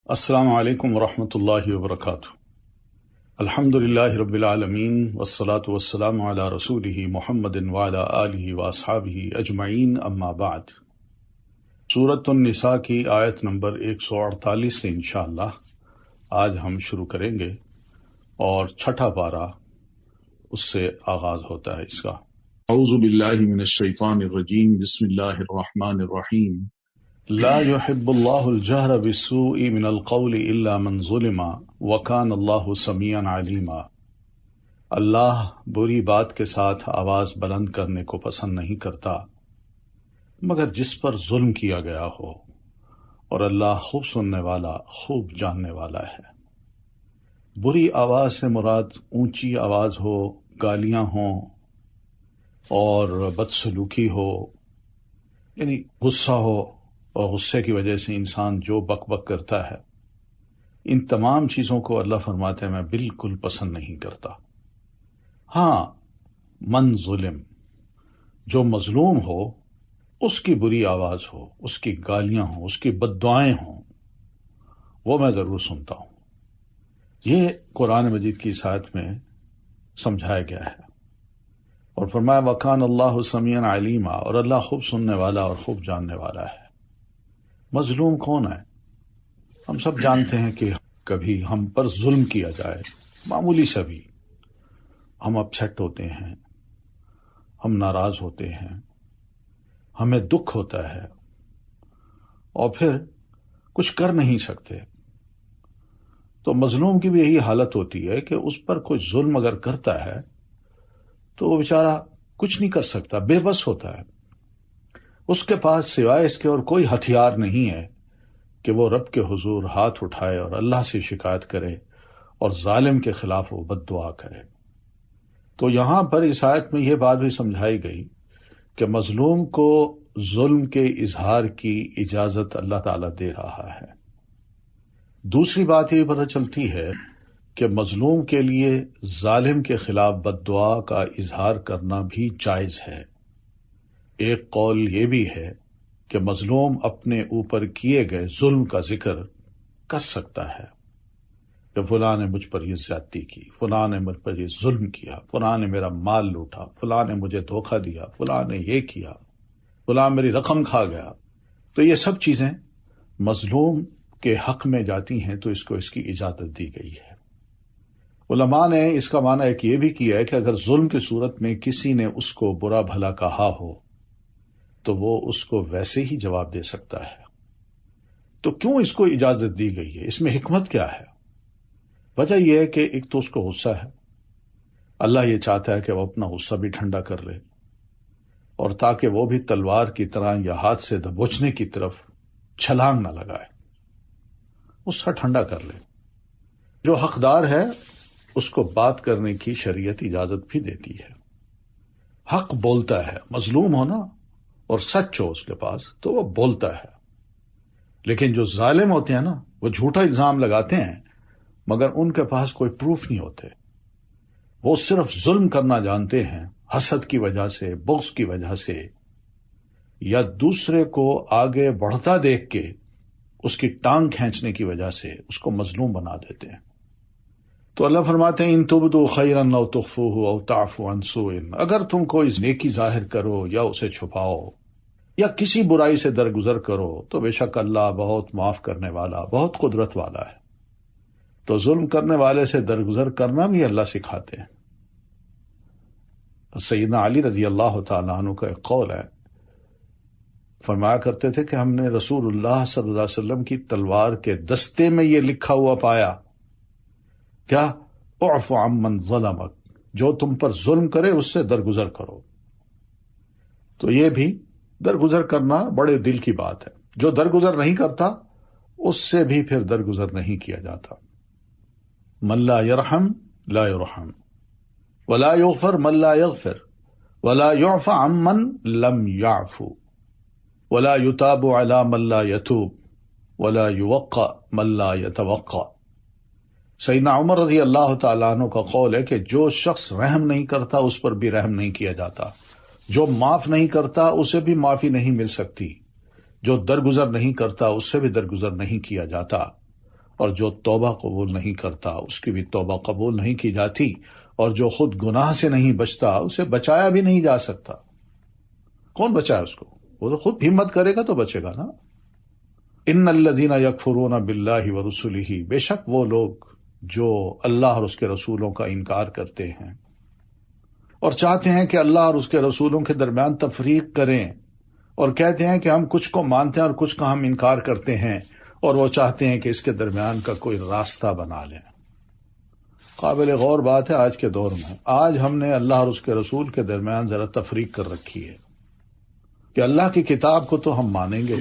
السلام علیکم ورحمۃ اللہ وبرکاتہ۔ الحمد للہ رب العالمین والصلاة والسلام علی رسولہ محمد وعلی آلہ واصحابہ اجمعین، اما بعد۔ سورۃ النساء کی آیت نمبر 148 سے انشاءاللہ آج ہم شروع کریں گے، اور چھٹا پارہ اس سے آغاز ہوتا ہے اس کا۔ اعوذ باللہ من الشیطان الرجیم، بسم اللہ الرحمن الرحیم۔ لا يحب اللہ الجہر بالسوء من القول الا من ظلم وکان اللہ سمیعا علیما۔ اللہ بری بات کے ساتھ آواز بلند کرنے کو پسند نہیں کرتا مگر جس پر ظلم کیا گیا ہو، اور اللہ خوب سننے والا، خوب جاننے والا ہے۔ بری آواز سے مراد اونچی آواز ہو، گالیاں ہوں اور بدسلوکی ہو، یعنی غصہ ہو، اور غصے کی وجہ سے انسان جو بک بک کرتا ہے، ان تمام چیزوں کو اللہ فرماتے ہیں میں بالکل پسند نہیں کرتا۔ ہاں، من ظلم، جو مظلوم ہو اس کی بری آواز ہو، اس کی گالیاں ہوں، اس کی بد دعائیں ہوں، وہ میں ضرور سنتا ہوں۔ یہ قرآن مجید کی اس آیت میں سمجھایا گیا ہے، اور فرمایا وَكَانَ اللَّهُ سَمِيعًا عَلِيمًا، اور اللہ خوب سننے والا اور خوب جاننے والا ہے۔ مظلوم کون ہے؟ ہم سب جانتے ہیں کہ کبھی ہم پر ظلم کیا جائے، معمولی سا بھی، ہم اپسیٹ ہوتے ہیں، ہم ناراض ہوتے ہیں، ہمیں دکھ ہوتا ہے، اور پھر کچھ کر نہیں سکتے۔ تو مظلوم کی بھی یہی حالت ہوتی ہے کہ اس پر کوئی ظلم اگر کرتا ہے تو وہ بیچارہ کچھ نہیں کر سکتا، بے بس ہوتا ہے۔ اس کے پاس سوائے اس کے اور کوئی ہتھیار نہیں ہے کہ وہ رب کے حضور ہاتھ اٹھائے اور اللہ سے شکایت کرے اور ظالم کے خلاف وہ بد دعا کرے۔ تو یہاں پر اس آیت میں یہ بات بھی سمجھائی گئی کہ مظلوم کو ظلم کے اظہار کی اجازت اللہ تعالیٰ دے رہا ہے۔ دوسری بات یہ پتہ چلتی ہے کہ مظلوم کے لیے ظالم کے خلاف بد دعا کا اظہار کرنا بھی جائز ہے۔ ایک قول یہ بھی ہے کہ مظلوم اپنے اوپر کیے گئے ظلم کا ذکر کر سکتا ہے کہ فلاں نے مجھ پر یہ زیادتی کی، فلاں نے مجھ پر یہ ظلم کیا، فلاں نے میرا مال لوٹا، فلاں نے مجھے دھوکہ دیا، فلاں نے یہ کیا، فلاں میری رقم کھا گیا۔ تو یہ سب چیزیں مظلوم کے حق میں جاتی ہیں، تو اس کو اس کی اجازت دی گئی ہے۔ علماء نے اس کا معنی ایک یہ بھی کیا ہے کہ اگر ظلم کی صورت میں کسی نے اس کو برا بھلا کہا ہو تو وہ اس کو ویسے ہی جواب دے سکتا ہے۔ تو کیوں اس کو اجازت دی گئی ہے؟ اس میں حکمت کیا ہے؟ وجہ یہ ہے کہ ایک تو اس کو غصہ ہے، اللہ یہ چاہتا ہے کہ وہ اپنا غصہ بھی ٹھنڈا کر لے، اور تاکہ وہ بھی تلوار کی طرح یا ہاتھ سے دبوچنے کی طرف چھلانگ نہ لگائے، غصہ ٹھنڈا کر لے۔ جو حقدار ہے اس کو بات کرنے کی شریعت اجازت بھی دیتی ہے۔ حق بولتا ہے، مظلوم ہو نا اور سچ ہو اس کے پاس تو وہ بولتا ہے۔ لیکن جو ظالم ہوتے ہیں نا، وہ جھوٹا الزام لگاتے ہیں مگر ان کے پاس کوئی پروف نہیں ہوتے، وہ صرف ظلم کرنا جانتے ہیں، حسد کی وجہ سے، بغض کی وجہ سے، یا دوسرے کو آگے بڑھتا دیکھ کے اس کی ٹانگ کھینچنے کی وجہ سے اس کو مظلوم بنا دیتے ہیں۔ تو اللہ فرماتے ہیں ان تبدوا خیرا او تخفوه او تعفو عن سوء، اگر تم کوئی نیکی ظاہر کرو یا اسے چھپاؤ یا کسی برائی سے درگزر کرو تو بے شک اللہ بہت معاف کرنے والا، بہت قدرت والا ہے۔ تو ظلم کرنے والے سے درگزر کرنا بھی اللہ سکھاتے ہیں۔ سیدنا علی رضی اللہ تعالیٰ عنہ کا ایک قول ہے، فرمایا کرتے تھے کہ ہم نے رسول اللہ صلی اللہ علیہ وسلم کی تلوار کے دستے میں یہ لکھا ہوا پایا، کیا؟ اعف عمن ظلمک، جو تم پر ظلم کرے اس سے درگزر کرو۔ تو یہ بھی درگزر کرنا بڑے دل کی بات ہے۔ جو درگزر نہیں کرتا اس سے بھی پھر درگزر نہیں کیا جاتا۔ من لا یرحم لا یرحم ولا یغفر من لا یغفر ولا یعفى عمن لم یعفو ولا یتاب علی من لا یتوب ولا یوقع من لا یتوقع۔ سیدنا عمر رضی اللہ تعالیٰ عنہ کا قول ہے کہ جو شخص رحم نہیں کرتا اس پر بھی رحم نہیں کیا جاتا، جو معاف نہیں کرتا اسے بھی معافی نہیں مل سکتی، جو درگزر نہیں کرتا اس سے بھی درگزر نہیں کیا جاتا، اور جو توبہ قبول نہیں کرتا اس کی بھی توبہ قبول نہیں کی جاتی، اور جو خود گناہ سے نہیں بچتا اسے بچایا بھی نہیں جا سکتا۔ کون بچائے اس کو؟ وہ تو خود ہمت کرے گا تو بچے گا نا۔ ان الذین یکفرون باللہ ورسلہ، بے شک وہ لوگ جو اللہ اور اس کے رسولوں کا انکار کرتے ہیں اور چاہتے ہیں کہ اللہ اور اس کے رسولوں کے درمیان تفریق کریں، اور کہتے ہیں کہ ہم کچھ کو مانتے ہیں اور کچھ کا ہم انکار کرتے ہیں، اور وہ چاہتے ہیں کہ اس کے درمیان کا کوئی راستہ بنا لیں۔ قابل غور بات ہے آج کے دور میں، آج ہم نے اللہ اور اس کے رسول کے درمیان ذرا تفریق کر رکھی ہے کہ اللہ کی کتاب کو تو ہم مانیں گے،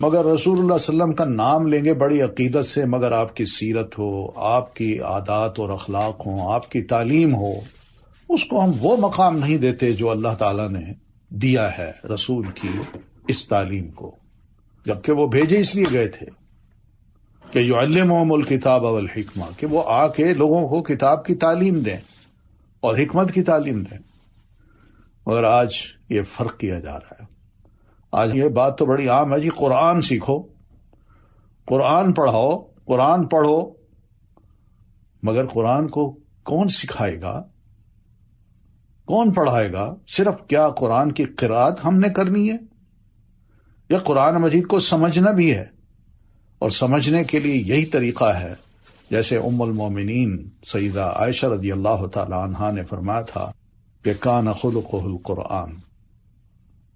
مگر رسول اللہ صلی اللہ علیہ وسلم کا نام لیں گے بڑی عقیدت سے، مگر آپ کی سیرت ہو، آپ کی عادات اور اخلاق ہوں، آپ کی تعلیم ہو، اس کو ہم وہ مقام نہیں دیتے جو اللہ تعالیٰ نے دیا ہے رسول کی اس تعلیم کو، جبکہ وہ بھیجے اس لیے گئے تھے کہ یعلمہم الکتاب والحکمہ، کہ وہ آ کے لوگوں کو کتاب کی تعلیم دیں اور حکمت کی تعلیم دیں۔ مگر آج یہ فرق کیا جا رہا ہے۔ آج یہ بات تو بڑی عام ہے، جی قرآن سیکھو، قرآن پڑھاؤ، قرآن پڑھو، مگر قرآن کو کون سکھائے گا، کون پڑھائے گا؟ صرف کیا قرآن کی قرأت ہم نے کرنی ہے، یا قرآن مجید کو سمجھنا بھی ہے؟ اور سمجھنے کے لیے یہی طریقہ ہے جیسے ام المومنین سیدہ عائشہ رضی اللہ تعالی عنہا نے فرمایا تھا کہ کان خلقہ القرآن،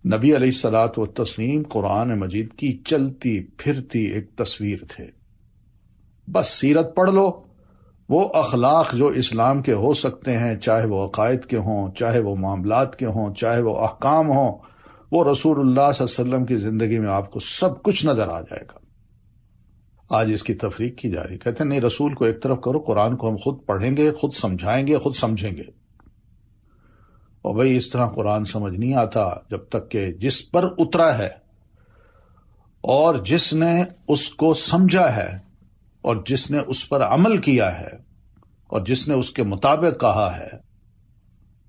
نبی علیہ الصلاۃ والتسلیم قرآن مجید کی چلتی پھرتی ایک تصویر تھے۔ بس سیرت پڑھ لو، وہ اخلاق جو اسلام کے ہو سکتے ہیں، چاہے وہ عقائد کے ہوں، چاہے وہ معاملات کے ہوں، چاہے وہ احکام ہوں، وہ رسول اللہ صلی اللہ علیہ وسلم کی زندگی میں آپ کو سب کچھ نظر آ جائے گا۔ آج اس کی تفریق کی جا رہی، کہتے ہیں نہیں، رسول کو ایک طرف کرو، قرآن کو ہم خود پڑھیں گے، خود سمجھائیں گے، خود سمجھیں گے۔ اور بھئی اس طرح قرآن سمجھ نہیں آتا جب تک کہ جس پر اترا ہے اور جس نے اس کو سمجھا ہے اور جس نے اس پر عمل کیا ہے اور جس نے اس کے مطابق کہا ہے،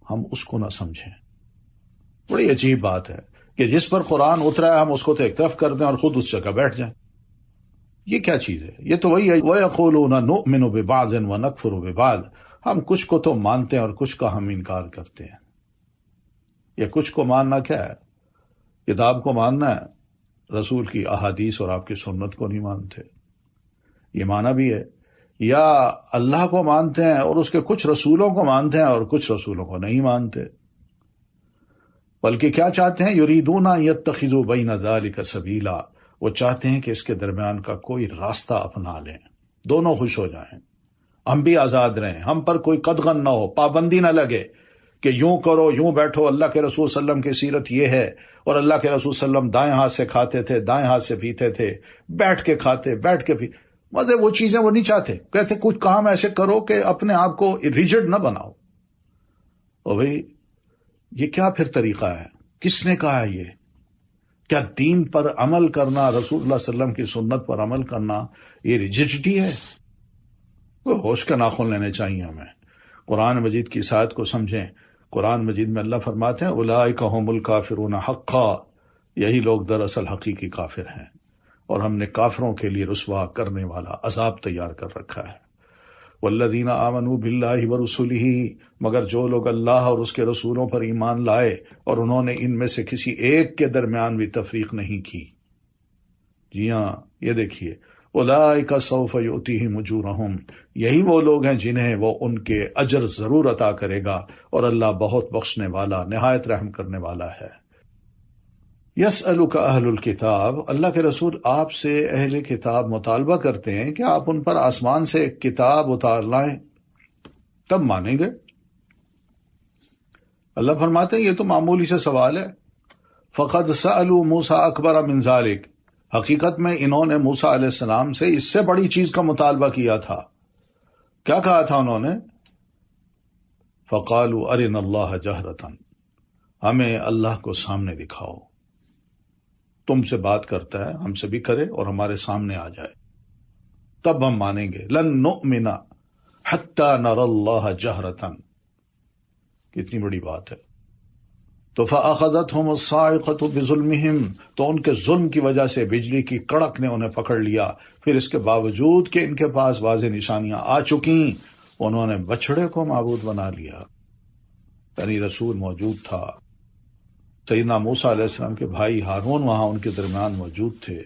ہم اس کو نہ سمجھیں۔ بڑی عجیب بات ہے کہ جس پر قرآن اترا ہے ہم اس کو تو ایک طرف کر دیں اور خود اس جگہ بیٹھ جائیں۔ یہ کیا چیز ہے؟ یہ تو وہی ہے وَيَقُولُونَ نُؤْمِنُ بِبَعْضٍ وَنَكْفُرُ بِبَعْضٍ، ہم کچھ کو تو مانتے ہیں اور کچھ کا ہم انکار کرتے ہیں۔ یہ کچھ کو ماننا کیا ہے؟ کتاب کو ماننا ہے، رسول کی احادیث اور آپ کی سنت کو نہیں مانتے، یہ مانا بھی ہے۔ یا اللہ کو مانتے ہیں اور اس کے کچھ رسولوں کو مانتے ہیں اور کچھ رسولوں کو نہیں مانتے، بلکہ کیا چاہتے ہیں؟ یریدون ان یتخذوا بین ذلک سبیلا، وہ چاہتے ہیں کہ اس کے درمیان کا کوئی راستہ اپنا لیں، دونوں خوش ہو جائیں، ہم بھی آزاد رہیں، ہم پر کوئی قدغن نہ ہو، پابندی نہ لگے کہ یوں کرو یوں بیٹھو۔ اللہ کے رسول صلی اللہ علیہ وسلم کی سیرت یہ ہے، اور اللہ کے رسول صلی اللہ علیہ وسلم دائیں ہاتھ سے کھاتے تھے، دائیں ہاتھ سے پیتے تھے، بیٹھ کے کھاتے، بیٹھ کے پیتے، مطلب وہ چیزیں وہ نہیں چاہتے، کہتے کچھ کام ایسے کرو کہ اپنے آپ کو ریجڈ نہ بناؤ۔ اور بھئی یہ کیا پھر طریقہ ہے؟ کس نے کہا ہے یہ؟ کیا دین پر عمل کرنا، رسول اللہ صلی اللہ علیہ وسلم کی سنت پر عمل کرنا یہ ریجڈٹی ہے؟ وہ ہوش کا ناخن لینے چاہیے ہمیں۔ قرآن مجید کی آیات کو سمجھیں۔ قرآن مجید میں اللہ فرماتے ہیں اولئک هم الکافرون حقا، یہی لوگ دراصل حقیقی کافر ہیں، اور ہم نے کافروں کے لیے رسوا کرنے والا عذاب تیار کر رکھا ہے۔ والذین آمنوا باللہ ورسلہ، مگر جو لوگ اللہ اور اس کے رسولوں پر ایمان لائے اور انہوں نے ان میں سے کسی ایک کے درمیان بھی تفریق نہیں کی، جی ہاں یہ دیکھیے، اولئک سوف یؤتیہم اجورہم، یہی وہ لوگ ہیں جنہیں وہ ان کے اجر ضرور عطا کرے گا، اور اللہ بہت بخشنے والا نہایت رحم کرنے والا ہے۔ یسألک اہل الکتاب، اللہ کے رسول آپ سے اہل کتاب مطالبہ کرتے ہیں کہ آپ ان پر آسمان سے ایک کتاب اتار لائیں، تب مانیں گے۔ اللہ فرماتے ہیں یہ تو معمولی سے سوال ہے۔ فقد سألوا موسیٰ اکبر من ذلک، حقیقت میں انہوں نے موسیٰ علیہ السلام سے اس سے بڑی چیز کا مطالبہ کیا تھا۔ کیا کہا تھا انہوں نے؟ فقالوا ارنا اللہ جہرۃ، ہمیں اللہ کو سامنے دکھاؤ، تم سے بات کرتا ہے ہم سے بھی کرے اور ہمارے سامنے آ جائے، تب ہم مانیں گے۔ لن نؤمن حتی نری اللہ جہرۃ، کتنی بڑی بات ہے۔ تو فَأَخَذَتْهُمُ الصَّاعِقَةُ بِظُلْمِهِمْ، تو ان کے ظلم کی وجہ سے بجلی کی کڑک نے انہیں پکڑ لیا. پھر اس کے باوجود کہ ان کے پاس واضح نشانیاں آ چکیں، انہوں نے بچھڑے کو معبود بنا لیا. یعنی رسول موجود تھا، سیدنا موسیٰ علیہ السلام کے بھائی ہارون وہاں ان کے درمیان موجود تھے،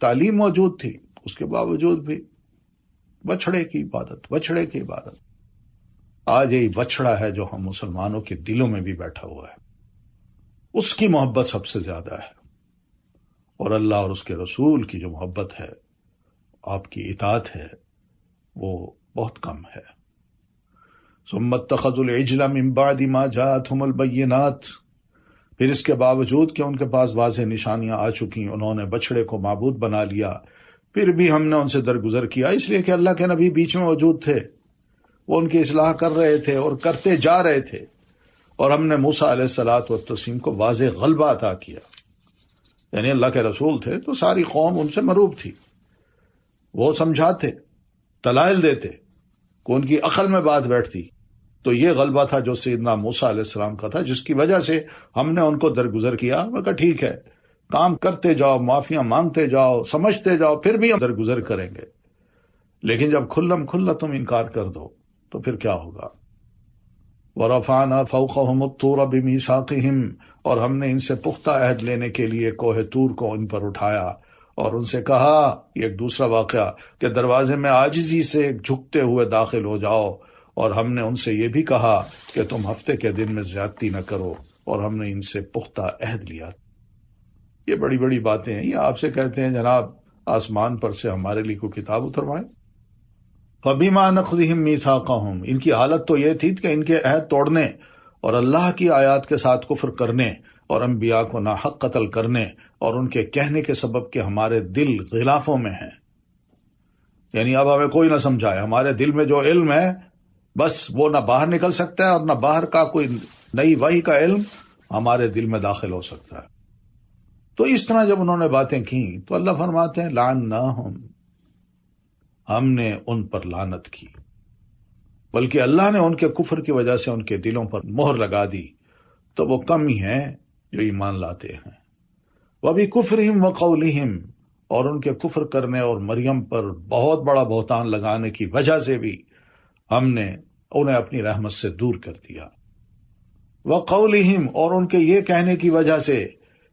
تعلیم موجود تھی، اس کے باوجود بھی بچھڑے کی عبادت. آج یہی بچڑا ہے جو ہم مسلمانوں کے دلوں میں بھی بیٹھا ہوا ہے. اس کی محبت سب سے زیادہ ہے، اور اللہ اور اس کے رسول کی جو محبت ہے، آپ کی اطاعت ہے، وہ بہت کم ہے. ثم اتخذوا العجل من بعد ما جاءتهم البينات، پھر اس کے باوجود کہ ان کے پاس واضح نشانیاں آ چکی، انہوں نے بچڑے کو معبود بنا لیا. پھر بھی ہم نے ان سے درگزر کیا، اس لیے کہ اللہ کے نبی بیچ میں موجود تھے، وہ ان کی اصلاح کر رہے تھے اور کرتے جا رہے تھے، اور ہم نے موسیٰ علیہ الصلاۃ والتسلیم کو واضح غلبہ عطا کیا. یعنی اللہ کے رسول تھے تو ساری قوم ان سے مروب تھی، وہ سمجھاتے، دلائل دیتے کہ ان کی عقل میں بات بیٹھتی. تو یہ غلبہ تھا جو سیدنا موسیٰ علیہ السلام کا تھا، جس کی وجہ سے ہم نے ان کو درگزر کیا. میں کہا ٹھیک ہے، کام کرتے جاؤ، معافیاں مانگتے جاؤ، سمجھتے جاؤ، پھر بھی ہم درگزر کریں گے. لیکن جب کھلا تم انکار کر دو تو پھر کیا ہوگا؟ وَرَفَعْنَا فَوْقَهُمُ الطُّورَ بِمِيثَاقِهِمْ، اور ہم نے ان سے پختہ عہد لینے کے لیے کوہ طور کو ان پر اٹھایا، اور ان سے کہا، یہ ایک دوسرا واقعہ، کہ دروازے میں عاجزی سے جھکتے ہوئے داخل ہو جاؤ. اور ہم نے ان سے یہ بھی کہا کہ تم ہفتے کے دن میں زیادتی نہ کرو، اور ہم نے ان سے پختہ عہد لیا. یہ بڑی بڑی باتیں ہیں. یہ آپ سے کہتے ہیں جناب آسمان پر سے ہمارے لیے کوئی کتاب اتروائیں. فَبِمَا نَقْضِهِمْ مِيثَاقَهُمْ، ان کی حالت تو یہ تھی کہ ان کے عہد توڑنے اور اللہ کی آیات کے ساتھ کفر کرنے اور انبیاء کو ناحق قتل کرنے اور ان کے کہنے کے سبب کہ ہمارے دل غلافوں میں ہیں. یعنی اب ہمیں کوئی نہ سمجھائے، ہمارے دل میں جو علم ہے بس وہ نہ باہر نکل سکتا ہے، اور نہ باہر کا کوئی نئی وحی کا علم ہمارے دل میں داخل ہو سکتا ہے. تو اس طرح جب انہوں نے باتیں کی تو اللہ فرماتے ہیں لعناہم، ہم نے ان پر لعنت کی، بلکہ اللہ نے ان کے کفر کی وجہ سے ان کے دلوں پر مہر لگا دی. تو وہ کم ہی ہیں جو ایمان لاتے ہیں. وَبِكُفْرِهِمْ وَقَوْلِهِمْ، اور ان کے کفر کرنے اور مریم پر بہت بڑا بہتان لگانے کی وجہ سے بھی ہم نے انہیں اپنی رحمت سے دور کر دیا. وَقَوْلِهِمْ، اور ان کے یہ کہنے کی وجہ سے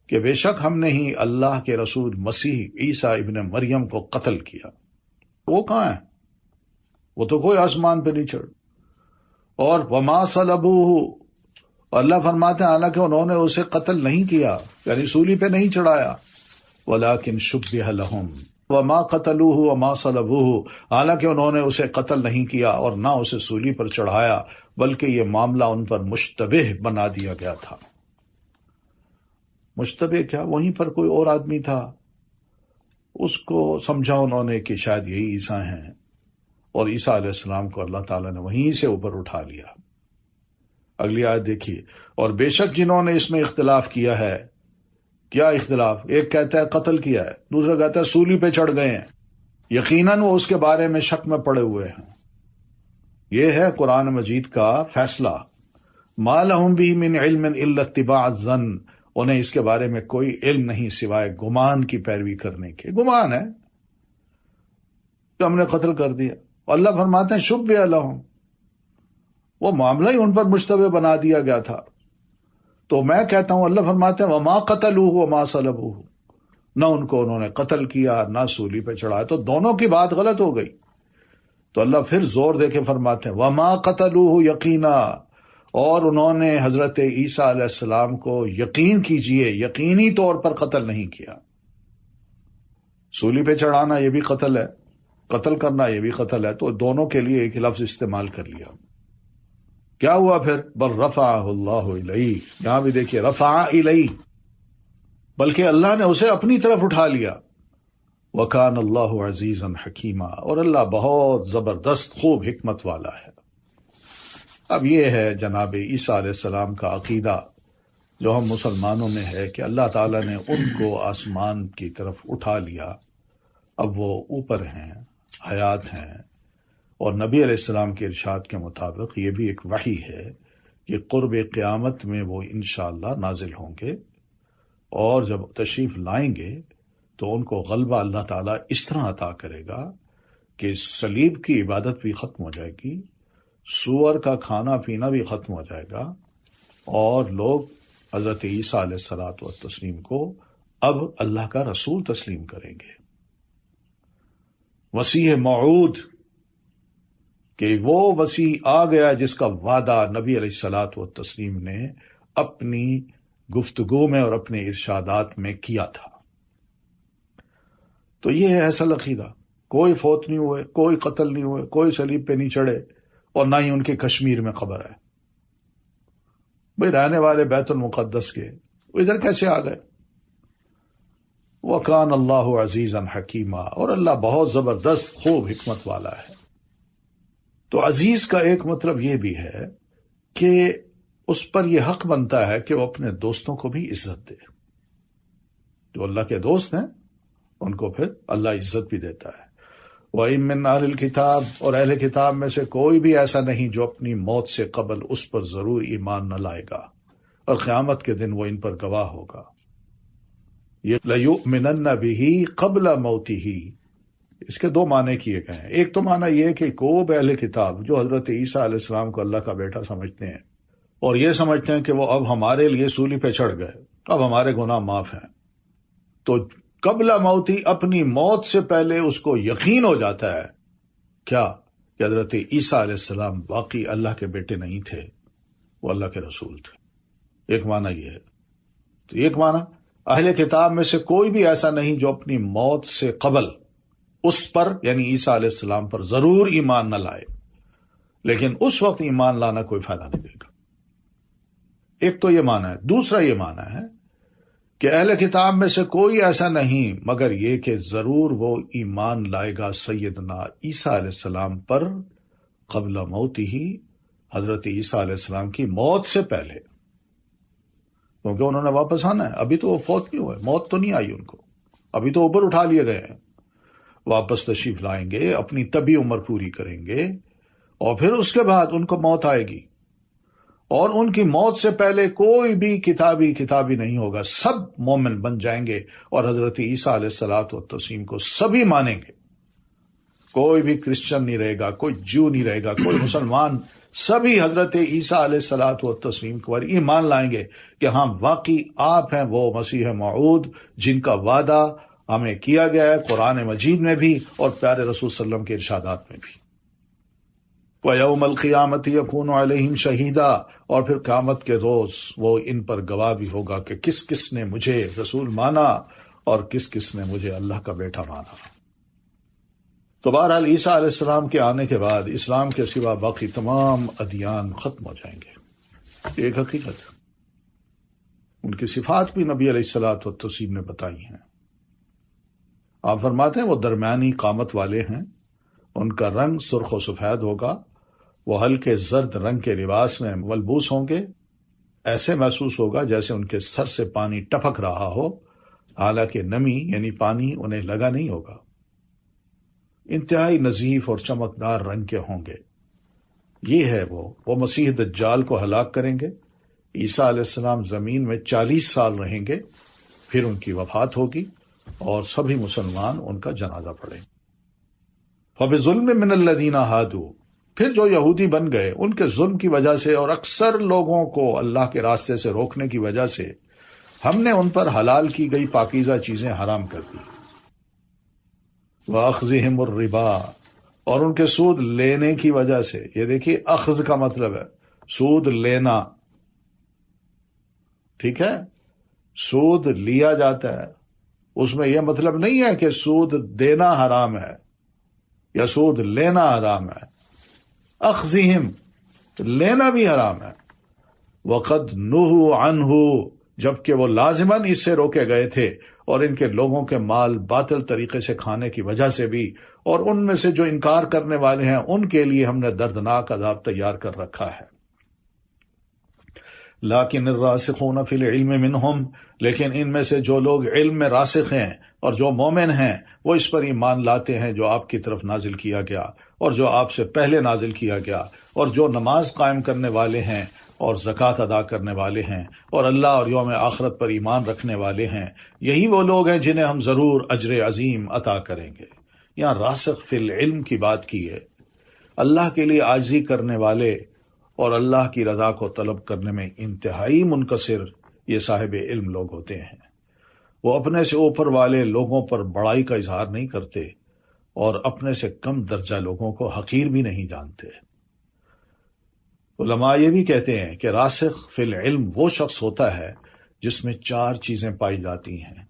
کہ بے شک ہم نے ہی اللہ کے رسول مسیح عیسیٰ ابن مریم کو قتل کیا. وہ کہاں ہے؟ وہ تو کوئی آسمان پہ نہیں چڑھ. اور وما صلبوہ، اللہ فرماتے ہیں حالانکہ انہوں نے اسے قتل نہیں کیا، یعنی سولی پہ نہیں چڑھایا، ولکن شبہ لہم وما قتلوہ وما صلبوہ، حالانکہ انہوں نے اسے قتل نہیں کیا اور نہ اسے سولی پر چڑھایا، بلکہ یہ معاملہ ان پر مشتبہ بنا دیا گیا تھا. مشتبہ کیا؟ وہیں پر کوئی اور آدمی تھا، اس کو سمجھا انہوں نے کہ شاید یہی عیسیٰ ہیں، اور عیسیٰ علیہ السلام کو اللہ تعالیٰ نے وہیں سے اوپر اٹھا لیا. اگلی آیت دیکھیے. اور بے شک جنہوں نے اس میں اختلاف کیا ہے. کیا اختلاف؟ ایک کہتا ہے قتل کیا ہے، دوسرا کہتا ہے سولی پہ چڑھ گئے ہیں. یقیناً وہ اس کے بارے میں شک میں پڑے ہوئے ہیں. یہ ہے قرآن مجید کا فیصلہ. ما لہم بہ من علم الا اتباع الظن، انہیں اس کے بارے میں کوئی علم نہیں سوائے گمان کی پیروی کرنے کے. گمان ہے کہ ہم نے قتل کر دیا. اللہ فرماتے ہیں شبہ لہم، وہ معاملہ ہی ان پر مشتبہ بنا دیا گیا تھا. تو میں کہتا ہوں، اللہ فرماتے ہیں وما قتلوہ وما صلبوہ، نہ ان کو انہوں نے قتل کیا نہ سولی پہ چڑھایا. تو دونوں کی بات غلط ہو گئی. تو اللہ پھر زور دے کے فرماتے ہیں وما قتلوہ یقینا، اور انہوں نے حضرت عیسیٰ علیہ السلام کو یقین کیجئے یقینی طور پر قتل نہیں کیا. سولی پہ چڑھانا یہ بھی قتل ہے، قتل کرنا یہ بھی قتل ہے. تو دونوں کے لیے ایک لفظ استعمال کر لیا. کیا ہوا پھر؟ بل رفعہ اللہ الیہ، یہاں بھی دیکھیے رفع الیہ، بلکہ اللہ نے اسے اپنی طرف اٹھا لیا. وکان اللہ عزیزا حکیما، اور اللہ بہت زبردست خوب حکمت والا ہے. اب یہ ہے جناب عیسیٰ علیہ السلام کا عقیدہ جو ہم مسلمانوں میں ہے کہ اللہ تعالیٰ نے ان کو آسمان کی طرف اٹھا لیا، اب وہ اوپر ہیں، حیات ہیں. اور نبی علیہ السلام کے ارشاد کے مطابق یہ بھی ایک وحی ہے کہ قرب قیامت میں وہ انشاءاللہ نازل ہوں گے، اور جب تشریف لائیں گے تو ان کو غلبہ اللہ تعالیٰ اس طرح عطا کرے گا کہ صلیب کی عبادت بھی ختم ہو جائے گی، سور کا کھانا پینا بھی ختم ہو جائے گا، اور لوگ حضرت عیسیٰ علیہ الصلوۃ والتسلیم کو اب اللہ کا رسول تسلیم کریں گے، مسیح موعود، کہ وہ مسیح آ گیا جس کا وعدہ نبی علیہ الصلوۃ والتسلیم نے اپنی گفتگو میں اور اپنے ارشادات میں کیا تھا۔ تو یہ ہے اصل عقیدہ، کوئی فوت نہیں ہوئے، کوئی قتل نہیں ہوئے، کوئی صلیب پہ نہیں چڑھے، اور نہ ہی ان کے کشمیر میں قبر ہے۔ بھئی رہنے والے بیت المقدس کے، وہ ادھر کیسے آ گئے؟ وَكَانَ اللَّهُ عَزِيزًا حَكِيمًا، اور اللہ بہت زبردست خوب حکمت والا ہے۔ تو عزیز کا ایک مطلب یہ بھی ہے کہ اس پر یہ حق بنتا ہے کہ وہ اپنے دوستوں کو بھی عزت دے۔ جو اللہ کے دوست ہیں ان کو پھر اللہ عزت بھی دیتا ہے۔ وَإِن مِّنْ أَهْلِ الْكِتَابِ، اور اہل کتاب میں سے کوئی بھی ایسا نہیں جو اپنی موت سے قبل اس پر ضرور ایمان نہ لائے گا، اور قیامت کے دن وہ ان پر گواہ ہوگا۔ یہ لَيُؤْمِنَنَّ بِهِ قَبْلَ مَوْتِهِ، اس کے دو معنی کیے گئے ہیں۔ ایک تو معنی یہ کہ کوئی اہل کتاب جو حضرت عیسیٰ علیہ السلام کو اللہ کا بیٹا سمجھتے ہیں اور یہ سمجھتے ہیں کہ وہ اب ہمارے لیے صلیب پہ چڑھ گئے، اب ہمارے گناہ معاف ہیں، تو قبل موتی، اپنی موت سے پہلے اس کو یقین ہو جاتا ہے کیا کہ حضرت عیسیٰ علیہ السلام واقعی اللہ کے بیٹے نہیں تھے، وہ اللہ کے رسول تھے۔ ایک معنی یہ ہے۔ تو ایک معنی، اہل کتاب میں سے کوئی بھی ایسا نہیں جو اپنی موت سے قبل اس پر یعنی عیسیٰ علیہ السلام پر ضرور ایمان نہ لائے، لیکن اس وقت ایمان لانا کوئی فائدہ نہیں دے گا۔ ایک تو یہ معنی ہے۔ دوسرا یہ معنی ہے کہ اہل کتاب میں سے کوئی ایسا نہیں مگر یہ کہ ضرور وہ ایمان لائے گا سیدنا عیسیٰ علیہ السلام پر قبل موت ہی، حضرت عیسیٰ علیہ السلام کی موت سے پہلے، کیونکہ انہوں نے واپس آنا ہے، ابھی تو وہ فوت نہیں ہوئے، موت تو نہیں آئی ان کو، ابھی تو اوپر اٹھا لیے گئے ہیں، واپس تشریف لائیں گے، اپنی طبی عمر پوری کریں گے، اور پھر اس کے بعد ان کو موت آئے گی، اور ان کی موت سے پہلے کوئی بھی کتابی نہیں ہوگا، سب مومن بن جائیں گے، اور حضرت عیسیٰ علیہ الصلوۃ والتسلیم کو سبھی مانیں گے، کوئی بھی کرسچن نہیں رہے گا، کوئی جو نہیں رہے گا، کوئی مسلمان، سبھی حضرت عیسیٰ علیہ الصلوۃ والتسلیم پر ایمان لائیں گے کہ ہاں واقعی آپ ہیں وہ مسیح موعود جن کا وعدہ ہمیں کیا گیا ہے قرآن مجید میں بھی اور پیارے رسول صلی اللہ علیہ وسلم کے ارشادات میں بھی۔ وَيَوْمَ الْقِيَامَةِ يَكُونُ عَلَيْهِمْ شَهِيدًا، اور پھر قیامت کے روز وہ ان پر گواہ بھی ہوگا کہ کس کس نے مجھے رسول مانا اور کس کس نے مجھے اللہ کا بیٹا مانا۔ تو بہرحال عیسیٰ علیہ السلام کے آنے کے بعد اسلام کے سوا باقی تمام ادیان ختم ہو جائیں گے، یہ ایک حقیقت ہے۔ ان کی صفات بھی نبی علیہ الصلوۃ والتسلیم نے بتائی ہیں۔ آپ فرماتے ہیں وہ درمیانی قامت والے ہیں، ان کا رنگ سرخ و سفید ہوگا، وہ ہلکے زرد رنگ کے لباس میں ملبوس ہوں گے، ایسے محسوس ہوگا جیسے ان کے سر سے پانی ٹپک رہا ہو، حالانکہ نمی یعنی پانی انہیں لگا نہیں ہوگا۔ انتہائی نظیف اور چمکدار رنگ کے ہوں گے۔ یہ ہے وہ مسیح دجال کو ہلاک کریں گے۔ عیسیٰ علیہ السلام زمین میں 40 سال رہیں گے، پھر ان کی وفات ہوگی اور سبھی مسلمان ان کا جنازہ پڑھیں گے۔ فَبِظُلْمٍ مِّنَ الَّذِينَ هَادُوا، پھر جو یہودی بن گئے ان کے ظلم کی وجہ سے اور اکثر لوگوں کو اللہ کے راستے سے روکنے کی وجہ سے ہم نے ان پر حلال کی گئی پاکیزہ چیزیں حرام کر دی۔ وَأَخْذِهِمُ الرِّبَا، اور ان کے سود لینے کی وجہ سے، یہ دیکھیے اخذ کا مطلب ہے سود لینا، ٹھیک ہے، سود لیا جاتا ہے، اس میں یہ مطلب نہیں ہے کہ سود دینا حرام ہے یا سود لینا حرام ہے، اخذہم لینا بھی حرام ہے، وقد نہوا عنہ، جبکہ وہ لازماً اس سے روکے گئے تھے، اور ان کے لوگوں کے مال باطل طریقے سے کھانے کی وجہ سے بھی، اور ان میں سے جو انکار کرنے والے ہیں ان کے لیے ہم نے دردناک عذاب تیار کر رکھا ہے۔ لیکن الراسخون فی العلم منہم، لیکن ان میں سے جو لوگ علم میں راسخ ہیں اور جو مومن ہیں وہ اس پر ایمان لاتے ہیں جو آپ کی طرف نازل کیا گیا اور جو آپ سے پہلے نازل کیا گیا، اور جو نماز قائم کرنے والے ہیں اور زکوٰۃ ادا کرنے والے ہیں اور اللہ اور یوم آخرت پر ایمان رکھنے والے ہیں، یہی وہ لوگ ہیں جنہیں ہم ضرور اجر عظیم عطا کریں گے۔ یہاں راسخ فی العلم کی بات کی ہے۔ اللہ کے لیے عاجزی کرنے والے اور اللہ کی رضا کو طلب کرنے میں انتہائی منکسر یہ صاحب علم لوگ ہوتے ہیں۔ وہ اپنے سے اوپر والے لوگوں پر بڑائی کا اظہار نہیں کرتے اور اپنے سے کم درجہ لوگوں کو حقیر بھی نہیں جانتے۔ علماء یہ بھی کہتے ہیں کہ راسخ فی العلم وہ شخص ہوتا ہے جس میں 4 چیزیں پائی جاتی ہیں۔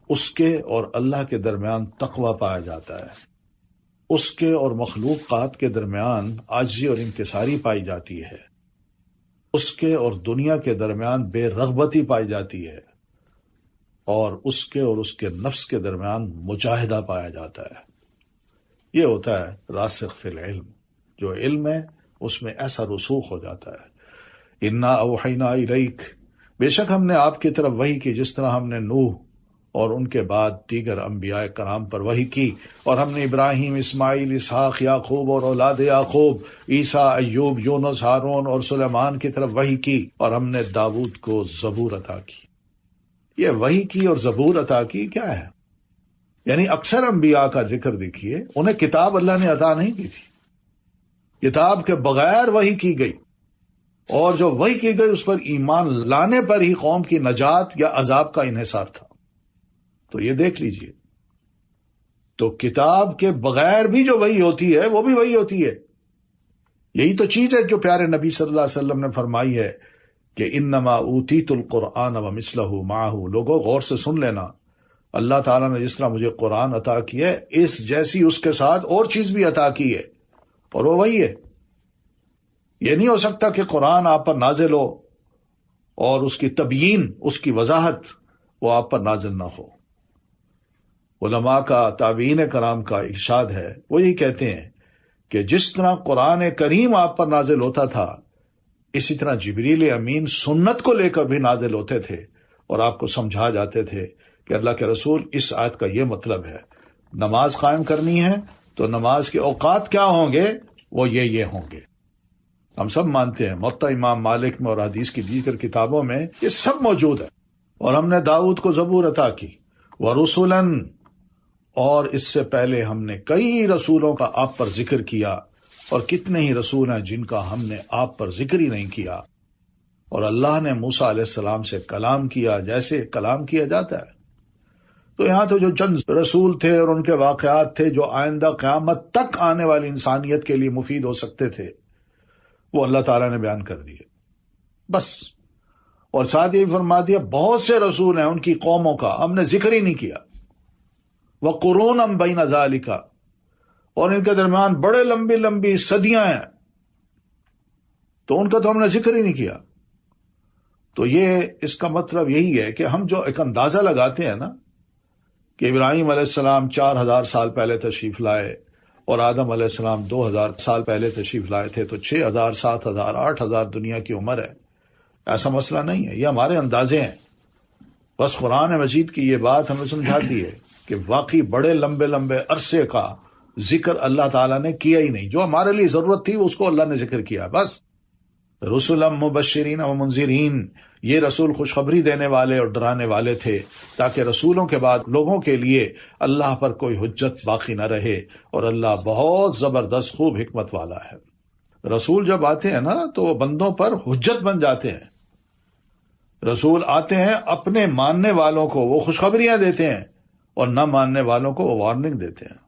اس کے اور اللہ کے درمیان تقوی پایا جاتا ہے، اس کے اور مخلوقات کے درمیان عاجزی اور انکساری پائی جاتی ہے، اس کے اور دنیا کے درمیان بے رغبتی پائی جاتی ہے، اور اس کے اور اس کے نفس کے درمیان مجاہدہ پایا جاتا ہے۔ یہ ہوتا ہے راسخ فی العلم۔ جو علم ہے اس میں ایسا رسوخ ہو جاتا ہے۔ انا اوحینا الیک، بے شک ہم نے آپ کی طرف وحی کی، جس طرح ہم نے نوح اور ان کے بعد دیگر انبیاء کرام پر وحی کی، اور ہم نے ابراہیم، اسماعیل، اسحاق، یعقوب اور اولاد یعقوب، عیسیٰ، ایوب، یونس، ہارون اور سلیمان کی طرف وحی کی، اور ہم نے داؤد کو زبور عطا کی۔ یہ وحی کی اور زبور عطا کی کیا ہے؟ یعنی اکثر انبیاء کا ذکر دیکھیے، انہیں کتاب اللہ نے عطا نہیں کی تھی، کتاب کے بغیر وحی کی گئی، اور جو وحی کی گئی اس پر ایمان لانے پر ہی قوم کی نجات یا عذاب کا انحصار تھا۔ تو یہ دیکھ لیجئے، تو کتاب کے بغیر بھی جو وحی ہوتی ہے وہ بھی وحی ہوتی ہے۔ یہی تو چیز ہے جو پیارے نبی صلی اللہ علیہ وسلم نے فرمائی ہے کہ انما اوتیت القرآن ومثلہ معہ۔ لوگوں غور سے سن لینا، اللہ تعالیٰ نے جس طرح مجھے قرآن عطا کیا ہے، اس جیسی اس کے ساتھ اور چیز بھی عطا کی ہے، اور وہ وہی ہے۔ یہ نہیں ہو سکتا کہ قرآن آپ پر نازل ہو اور اس کی تبیین، اس کی وضاحت وہ آپ پر نازل نہ ہو۔ علماء کا، تابعین کرام کا ارشاد ہے، وہ یہی کہتے ہیں کہ جس طرح قرآن کریم آپ پر نازل ہوتا تھا، اسی طرح جبریل امین سنت کو لے کر بھی نازل ہوتے تھے اور آپ کو سمجھا جاتے تھے کہ اللہ کے رسول اس آیت کا یہ مطلب ہے، نماز قائم کرنی ہے تو نماز کے اوقات کیا ہوں گے، وہ یہ ہوں گے۔ ہم سب مانتے ہیں، موطا امام مالک میں اور حدیث کی دیگر کتابوں میں یہ سب موجود ہے۔ اور ہم نے داؤد کو زبور عطا کی، ورسلاً، اور اس سے پہلے ہم نے کئی رسولوں کا آپ پر ذکر کیا، اور کتنے ہی رسول ہیں جن کا ہم نے آپ پر ذکر ہی نہیں کیا۔ اور اللہ نے موسیٰ علیہ السلام سے کلام کیا جیسے کلام کیا جاتا ہے۔ تو یہاں تو جو چند رسول تھے اور ان کے واقعات تھے جو آئندہ قیامت تک آنے والی انسانیت کے لیے مفید ہو سکتے تھے، وہ اللہ تعالیٰ نے بیان کر دیے بس۔ اور ساتھ یہ فرما دیا بہت سے رسول ہیں، ان کی قوموں کا ہم نے ذکر ہی نہیں کیا۔ وَقُرُونًا بَيْنَ ذَلِكَ، اور ان کے درمیان بڑے لمبی لمبی صدیاں ہیں، تو ان کا تو ہم نے ذکر ہی نہیں کیا۔ تو یہ اس کا مطلب یہی ہے کہ ہم جو ایک اندازہ لگاتے ہیں نا کہ ابراہیم علیہ السلام 4000 سال پہلے تشریف لائے اور آدم علیہ السلام 2000 سال پہلے تشریف لائے تھے، تو 6000 7000 8000 دنیا کی عمر ہے، ایسا مسئلہ نہیں ہے، یہ ہمارے اندازے ہیں۔ بس قرآن مجید کی یہ بات ہمیں سمجھاتی ہے کہ واقعی بڑے لمبے لمبے عرصے کا ذکر اللہ تعالیٰ نے کیا ہی نہیں، جو ہمارے لیے ضرورت تھی اس کو اللہ نے ذکر کیا بس۔ رسلا مبشرین و منذرین، یہ رسول خوشخبری دینے والے اور ڈرانے والے تھے تاکہ رسولوں کے بعد لوگوں کے لیے اللہ پر کوئی حجت باقی نہ رہے، اور اللہ بہت زبردست خوب حکمت والا ہے۔ رسول جب آتے ہیں نا تو وہ بندوں پر حجت بن جاتے ہیں۔ رسول آتے ہیں اپنے ماننے والوں کو وہ خوشخبریاں دیتے ہیں، اور نہ ماننے والوں کو وہ وارننگ دیتے ہیں،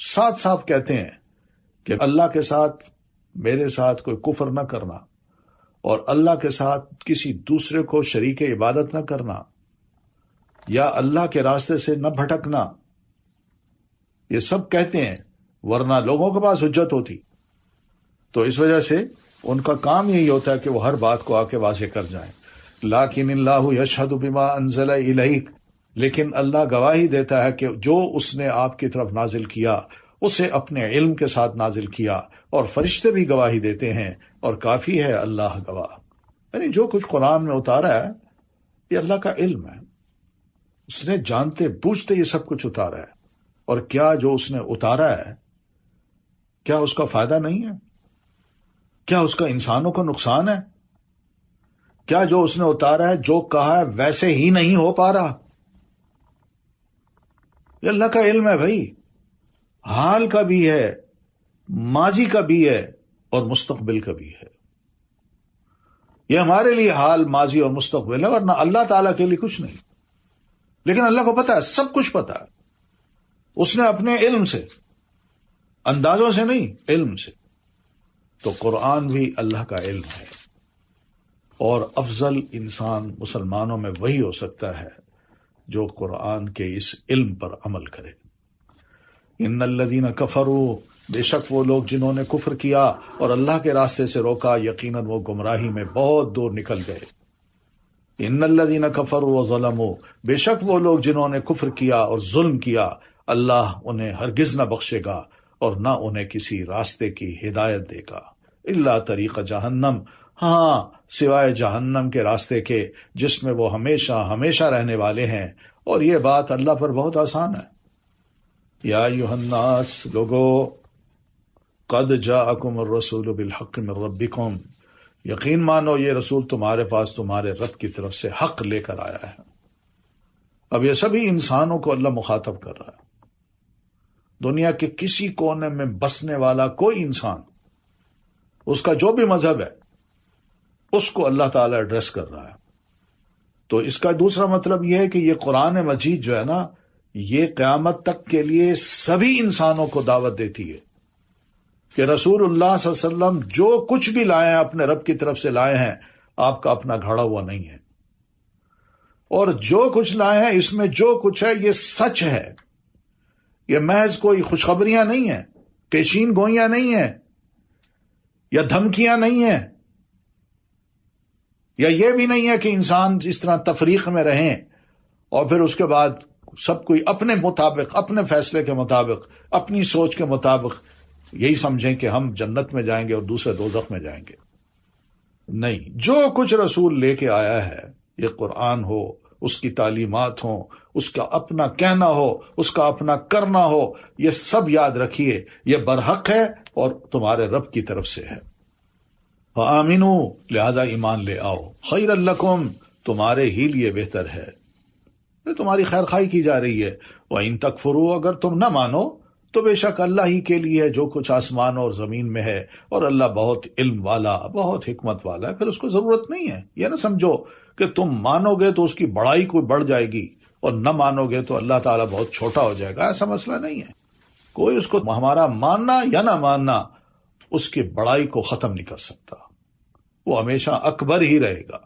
صاف صاف کہتے ہیں کہ اللہ کے ساتھ، میرے ساتھ کوئی کفر نہ کرنا، اور اللہ کے ساتھ کسی دوسرے کو شریک عبادت نہ کرنا، یا اللہ کے راستے سے نہ بھٹکنا، یہ سب کہتے ہیں، ورنہ لوگوں کے پاس حجت ہوتی۔ تو اس وجہ سے ان کا کام یہی ہوتا ہے کہ وہ ہر بات کو آ کے واضح کر جائیں۔ لیکن اللہ یشہد بما انزل الیک، لیکن اللہ گواہی دیتا ہے کہ جو اس نے آپ کی طرف نازل کیا اسے اپنے علم کے ساتھ نازل کیا، اور فرشتے بھی گواہی دیتے ہیں، اور کافی ہے اللہ گواہ۔ یعنی جو کچھ قرآن میں اتارا ہے یہ اللہ کا علم ہے، اس نے جانتے بوجھتے یہ سب کچھ اتارا ہے۔ اور کیا جو اس نے اتارا ہے، کیا اس کا فائدہ نہیں ہے؟ کیا اس کا انسانوں کو نقصان ہے؟ کیا جو اس نے اتارا ہے، جو کہا ہے ویسے ہی نہیں ہو پا رہا؟ یہ اللہ کا علم ہے بھائی، حال کا بھی ہے، ماضی کا بھی ہے، اور مستقبل کا بھی ہے۔ یہ ہمارے لیے حال، ماضی اور مستقبل ہے، ورنہ اللہ تعالیٰ کے لیے کچھ نہیں۔ لیکن اللہ کو پتا ہے، سب کچھ پتا ہے، اس نے اپنے علم سے، اندازوں سے نہیں، علم سے۔ تو قرآن بھی اللہ کا علم ہے، اور افضل انسان مسلمانوں میں وہی ہو سکتا ہے جو قرآن کے اس علم پر عمل کرے۔ ان الذین کفروا، بے شک وہ لوگ جنہوں نے کفر کیا اور اللہ کے راستے سے روکا، یقیناً وہ گمراہی میں بہت دور نکل گئے۔ ان الذین کفروا وظلموا، بے شک وہ لوگ جنہوں نے کفر کیا اور ظلم کیا، اللہ انہیں ہرگز نہ بخشے گا اور نہ انہیں کسی راستے کی ہدایت دے گا۔ الا طریق جہنم، ہاں سوائے جہنم کے راستے کے جس میں وہ ہمیشہ ہمیشہ رہنے والے ہیں، اور یہ بات اللہ پر بہت آسان ہے۔ یا ایھا الناس، لوگو، قد جاءکم الرسول بالحق من ربکم، یقین مانو یہ رسول تمہارے پاس تمہارے رب کی طرف سے حق لے کر آیا ہے۔ اب یہ سبھی انسانوں کو اللہ مخاطب کر رہا ہے، دنیا کے کسی کونے میں بسنے والا کوئی انسان، اس کا جو بھی مذہب ہے، اس کو اللہ تعالیٰ ایڈریس کر رہا ہے۔ تو اس کا دوسرا مطلب یہ ہے کہ یہ قرآن مجید جو ہے نا، یہ قیامت تک کے لیے سبھی انسانوں کو دعوت دیتی ہے کہ رسول اللہ صلی اللہ علیہ وسلم جو کچھ بھی لائے ہیں اپنے رب کی طرف سے لائے ہیں، آپ کا اپنا گھڑا ہوا نہیں ہے، اور جو کچھ لائے ہیں اس میں جو کچھ ہے یہ سچ ہے، یہ محض کوئی خوشخبریاں نہیں ہیں، پیشین گوئیاں نہیں ہیں، یا دھمکیاں نہیں ہیں، یا یہ بھی نہیں ہے کہ انسان اس طرح تفریق میں رہیں اور پھر اس کے بعد سب کوئی اپنے مطابق، اپنے فیصلے کے مطابق، اپنی سوچ کے مطابق یہی سمجھیں کہ ہم جنت میں جائیں گے اور دوسرے دوزخ میں جائیں گے۔ نہیں، جو کچھ رسول لے کے آیا ہے، یہ قرآن ہو، اس کی تعلیمات ہوں، اس کا اپنا کہنا ہو، اس کا اپنا کرنا ہو، یہ سب یاد رکھیے، یہ برحق ہے اور تمہارے رب کی طرف سے ہے۔ فآمنوا، لہذا ایمان لے آؤ، خیر لکم، تمہارے ہی لیے بہتر ہے، تمہاری خیر خواہی کی جا رہی ہے۔ وَإِن تَكْفُرُوا، اگر تم نہ مانو تو بے شک اللہ ہی کے لیے ہے جو کچھ آسمان اور زمین میں ہے، اور اللہ بہت علم والا، بہت حکمت والا ہے، پھر اس کو ضرورت نہیں ہے۔ یہ نہ سمجھو کہ تم مانو گے تو اس کی بڑائی کوئی بڑھ جائے گی اور نہ مانو گے تو اللہ تعالیٰ بہت چھوٹا ہو جائے گا، ایسا مسئلہ نہیں ہے۔ کوئی اس کو ہمارا ماننا یا نہ ماننا اس کی بڑائی کو ختم نہیں کر سکتا، وہ ہمیشہ اکبر ہی رہے گا۔